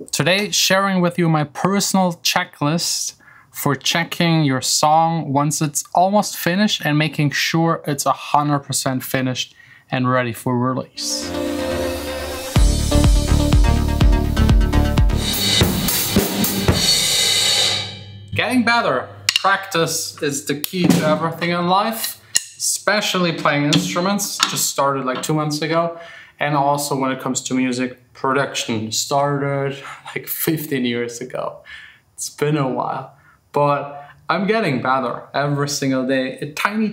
Today, sharing with you my personal checklist for checking your song once it's almost finished and making sure it's 100% finished and ready for release. Getting better. Practice is the key to everything in life, especially playing instruments. Just started like 2 months ago. And also when it comes to music production, started like 15 years ago. It's been a while, but I'm getting better every single day, a tiny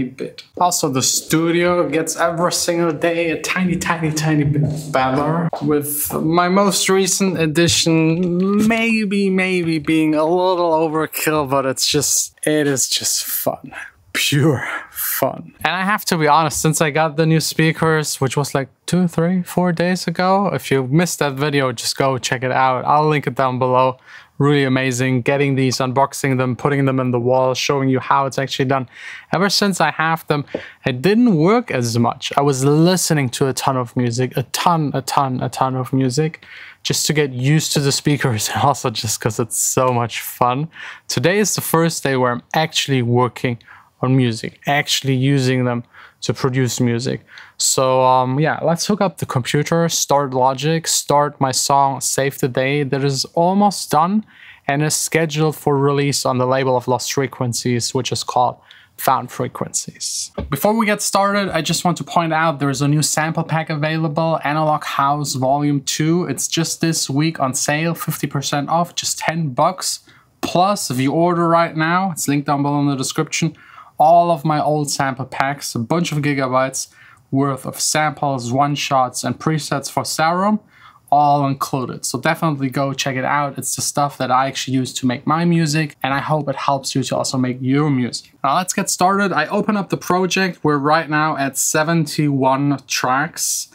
bit. Also, the studio gets every single day a tiny bit better. With my most recent edition, maybe being a little overkill, but it is just fun. Pure fun. And I have to be honest, since I got the new speakers, which was like 2, 3, 4 days ago, if you missed that video, just go check it out. I'll link it down below. Really amazing getting these, unboxing them, putting them in the wall, showing you how it's actually done. Ever since I have them, it didn't work as much. I was listening to a ton of music, a ton of music, just to get used to the speakers, and also just because it's so much fun. Today is the first day where I'm actually working on music, actually using them to produce music. So yeah, let's hook up the computer, start Logic, start my song Save the Day that is almost done and is scheduled for release on the label of Lost Frequencies, which is called Found Frequencies. Before we get started, I just want to point out there's a new sample pack available, Analog House Volume 2. It's just this week on sale, 50% off, just 10 bucks. Plus, if you order right now, it's linked down below in the description, all of my old sample packs, a bunch of gigabytes worth of samples, one-shots, and presets for Serum, all included. So definitely go check it out. It's the stuff that I actually use to make my music, and I hope it helps you to also make your music. Now let's get started. I open up the project. We're right now at 71 tracks.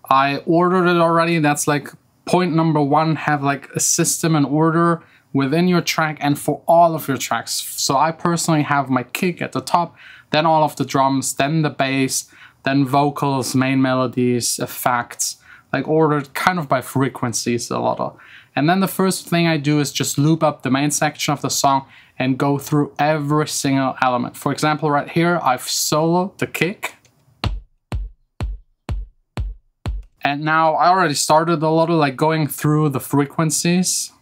I ordered it already. That's like point number 1, have like a system and order within your track and for all of your tracks. So I personally have my kick at the top, then all of the drums, then the bass, then vocals, main melodies, effects, like ordered kind of by frequencies a lot of. And then the first thing I do is just loop up the main section of the song and go through every single element. For example, right here, I've soloed the kick. And now I already started a little like going through the frequencies.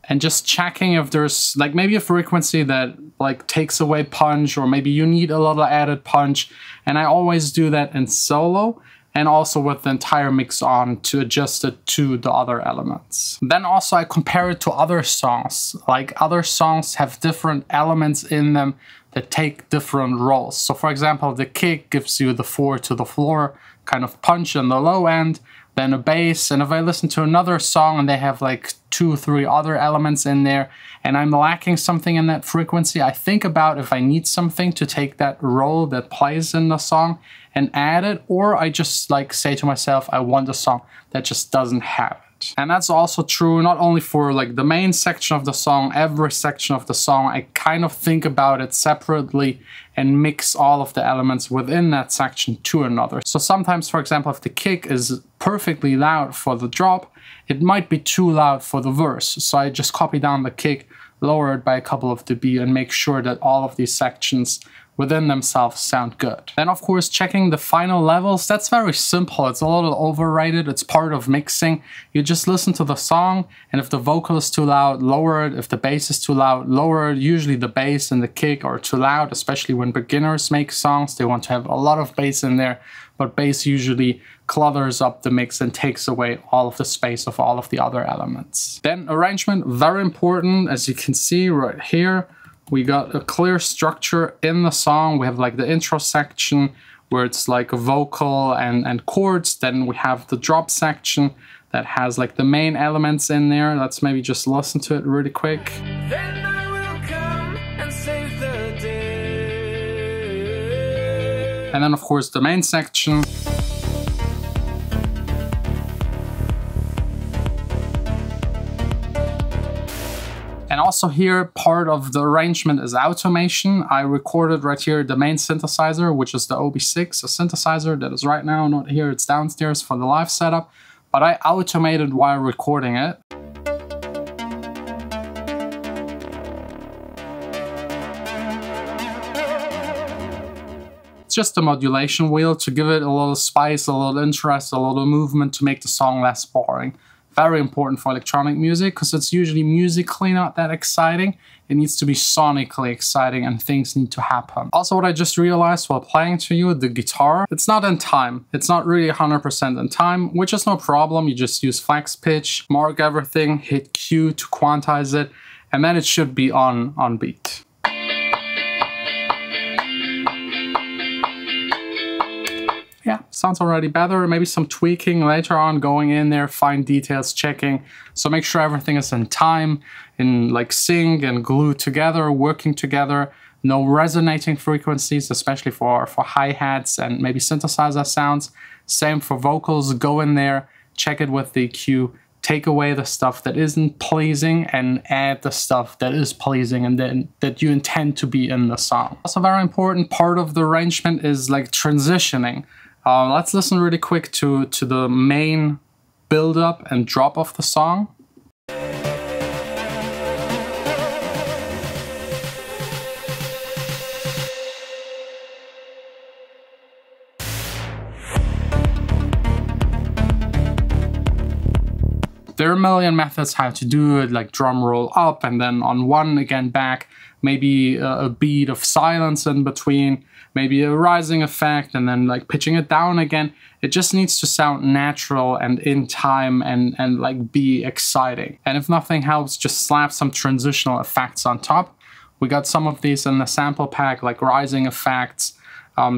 And just checking if there's like maybe a frequency that like takes away punch, or maybe you need a little added punch. And I always do that in solo and also with the entire mix on to adjust it to the other elements. Then also I compare it to other songs. Like other songs have different elements in them that take different roles. So for example, the kick gives you the 4 to the floor kind of punch in the low end, then a bass. And if I listen to another song and they have like 2, 3 other elements in there and I'm lacking something in that frequency, I think about if I need something to take that role that plays in the song and add it, or I just like say to myself, I want a song that just doesn't have it. And that's also true not only for like the main section of the song, every section of the song, I kind of think about it separately and mix all of the elements within that section to another. So sometimes, for example, if the kick is perfectly loud for the drop, it might be too loud for the verse. So I just copy down the kick, lower it by a couple of dB, and make sure that all of these sections within themselves sound good. Then of course checking the final levels, that's very simple. It's a little overrated, it's part of mixing. You just listen to the song, and if the vocal is too loud, lower it. If the bass is too loud, lower it. Usually the bass and the kick are too loud, especially when beginners make songs. They want to have a lot of bass in there, but bass usually clutters up the mix and takes away all of the space of all of the other elements. Then arrangement, very important. As you can see right here, we got a clear structure in the song. We have like the intro section where it's like a vocal and chords. Then we have the drop section that has like the main elements in there. Let's maybe just listen to it really quick. Then I will come and save the day. And then of course the main section. And also here, part of the arrangement is automation. I recorded right here the main synthesizer, which is the OB6, a synthesizer that is right now not here, it's downstairs for the live setup, but I automated while recording it. It's just a modulation wheel to give it a little spice, a little interest, a little movement to make the song less boring. Very important for electronic music because it's usually musically not that exciting. It needs to be sonically exciting and things need to happen. Also, what I just realized while playing to you, the guitar, it's not in time. It's not really 100% in time, which is no problem. You just use flex pitch, mark everything, hit Q to quantize it, and then it should be on beat. Yeah, sounds already better. Maybe some tweaking later on, going in there, fine details, checking. So make sure everything is in time, in like sync and glued together, working together. No resonating frequencies, especially for hi-hats and maybe synthesizer sounds. Same for vocals, go in there, check it with the EQ, take away the stuff that isn't pleasing and add the stuff that is pleasing and then that you intend to be in the song. Also, very important part of the arrangement is like transitioning. Let's listen really quick to the main build-up and drop of the song. There are a million methods how to do it, like drum roll up and then on one again back, maybe a beat of silence in between, maybe a rising effect and then like pitching it down again. It just needs to sound natural and in time and like be exciting. And if nothing helps, just slap some transitional effects on top. We got some of these in the sample pack, like rising effects,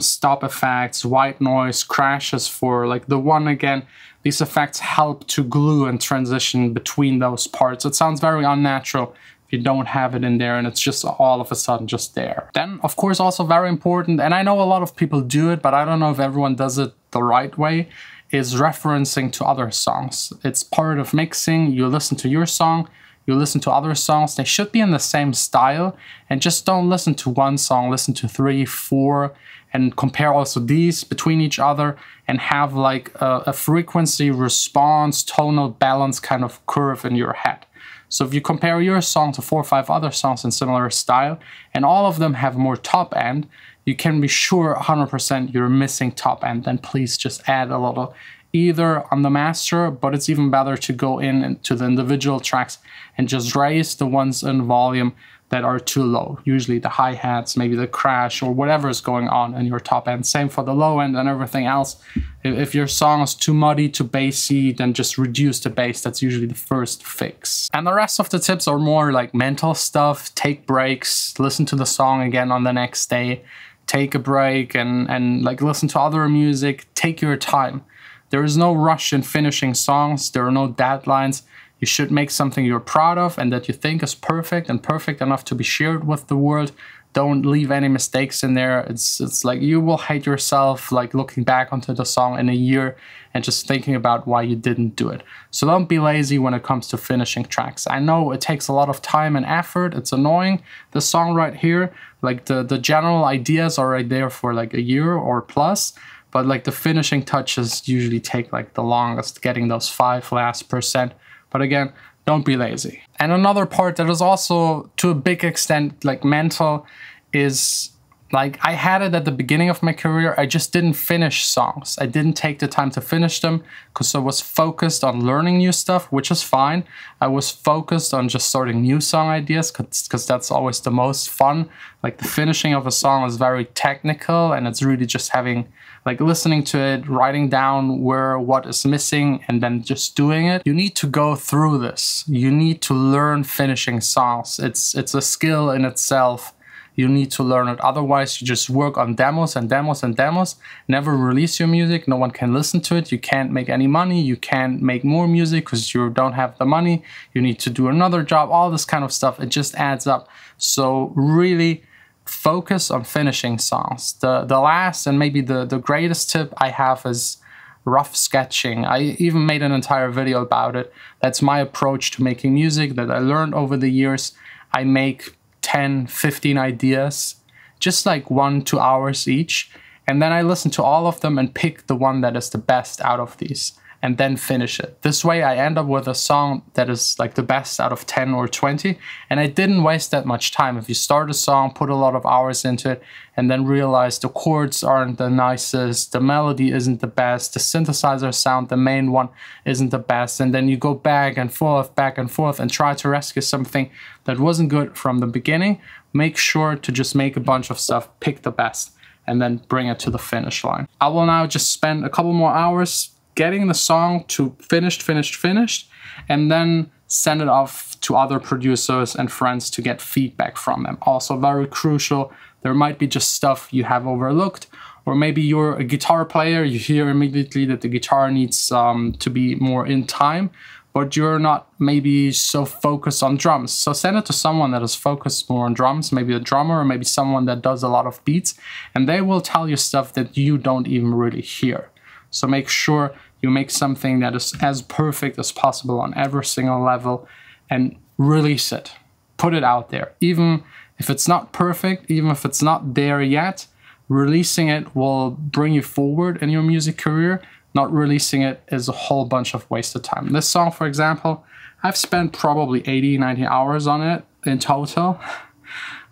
stop effects, white noise, crashes for like the one again. These effects help to glue and transition between those parts. It sounds very unnatural if you don't have it in there and it's just all of a sudden just there. Then, of course, also very important, and I know a lot of people do it, but I don't know if everyone does it the right way, is referencing to other songs. It's part of mixing. You listen to your song, you listen to other songs. They should be in the same style, and just don't listen to one song, listen to 3, 4, and compare also these between each other and have like a frequency response, tonal balance kind of curve in your head. So if you compare your song to 4 or 5 other songs in similar style, and all of them have more top end, you can be sure 100% you're missing top end. Then please just add a little either on the master, but it's even better to go into the individual tracks and just raise the ones in volume that are too low. Usually the hi-hats, maybe the crash or whatever is going on in your top end. Same for the low end and everything else. If your song is too muddy, too bassy, then just reduce the bass. That's usually the first fix. And the rest of the tips are more like mental stuff. Take breaks, listen to the song again on the next day, take a break and like listen to other music. Take your time. There is no rush in finishing songs. There are no deadlines. You should make something you're proud of and that you think is perfect and perfect enough to be shared with the world. Don't leave any mistakes in there. It's like you will hate yourself like looking back onto the song in a year and just thinking about why you didn't do it. So don't be lazy when it comes to finishing tracks. I know it takes a lot of time and effort. It's annoying. The song right here, like the general ideas are right there for like a year or plus. But like the finishing touches usually take like the longest, getting those 5 last %. But again, don't be lazy. And another part that is also to a big extent like mental is like I had it at the beginning of my career. I just didn't finish songs. I didn't take the time to finish them because I was focused on learning new stuff, which is fine. I was focused on just starting new song ideas because that's always the most fun. Like the finishing of a song is very technical and it's really just having like listening to it, writing down what is missing and then just doing it. You need to go through this. You need to learn finishing songs. It's a skill in itself. You need to learn it. Otherwise, you just work on demos and demos and demos. Never release your music. No one can listen to it. You can't make any money. You can't make more music because you don't have the money. You need to do another job. All this kind of stuff. It just adds up. So really focus on finishing songs. The last and maybe the greatest tip I have is rough sketching. I even made an entire video about it. That's my approach to making music that I learned over the years. I make 10, 15 ideas, just like 1-2 hours each. And then I listen to all of them and pick the one that is the best out of these, and then finish it. This way I end up with a song that is like the best out of 10 or 20, and I didn't waste that much time. If you start a song, put a lot of hours into it, and then realize the chords aren't the nicest, the melody isn't the best, the synthesizer sound, the main one, isn't the best, and then you go back and forth, and try to rescue something that wasn't good from the beginning, make sure to just make a bunch of stuff, pick the best, and then bring it to the finish line. I will now just spend a couple more hours getting the song to finished, and then send it off to other producers and friends to get feedback from them. Also very crucial, there might be just stuff you have overlooked, or maybe you're a guitar player, you hear immediately that the guitar needs to be more in time, but you're not maybe so focused on drums. So send it to someone that is focused more on drums, maybe a drummer, or maybe someone that does a lot of beats, and they will tell you stuff that you don't even really hear. So make sure you make something that is as perfect as possible on every single level and release it. Put it out there. Even if it's not perfect, even if it's not there yet, releasing it will bring you forward in your music career. Not releasing it is a whole bunch of wasted time. This song, for example, I've spent probably 80, 90 hours on it in total,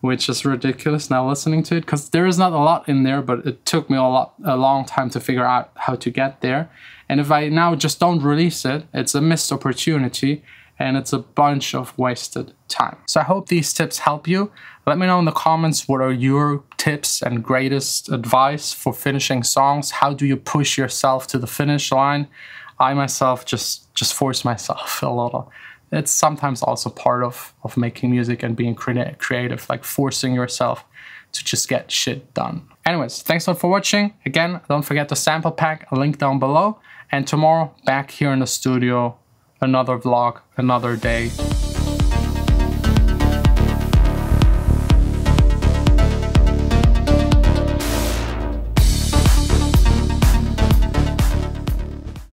which is ridiculous now listening to it, because there is not a lot in there, but it took me a long time to figure out how to get there. And if I now just don't release it, it's a missed opportunity, and it's a bunch of wasted time. So I hope these tips help you. Let me know in the comments what are your tips and greatest advice for finishing songs. How do you push yourself to the finish line? I myself just force myself a little. It's sometimes also part of making music and being creative, like forcing yourself to just get shit done. Anyways, thanks a lot for watching. Again, don't forget the sample pack, a link down below. And tomorrow, back here in the studio, another vlog, another day.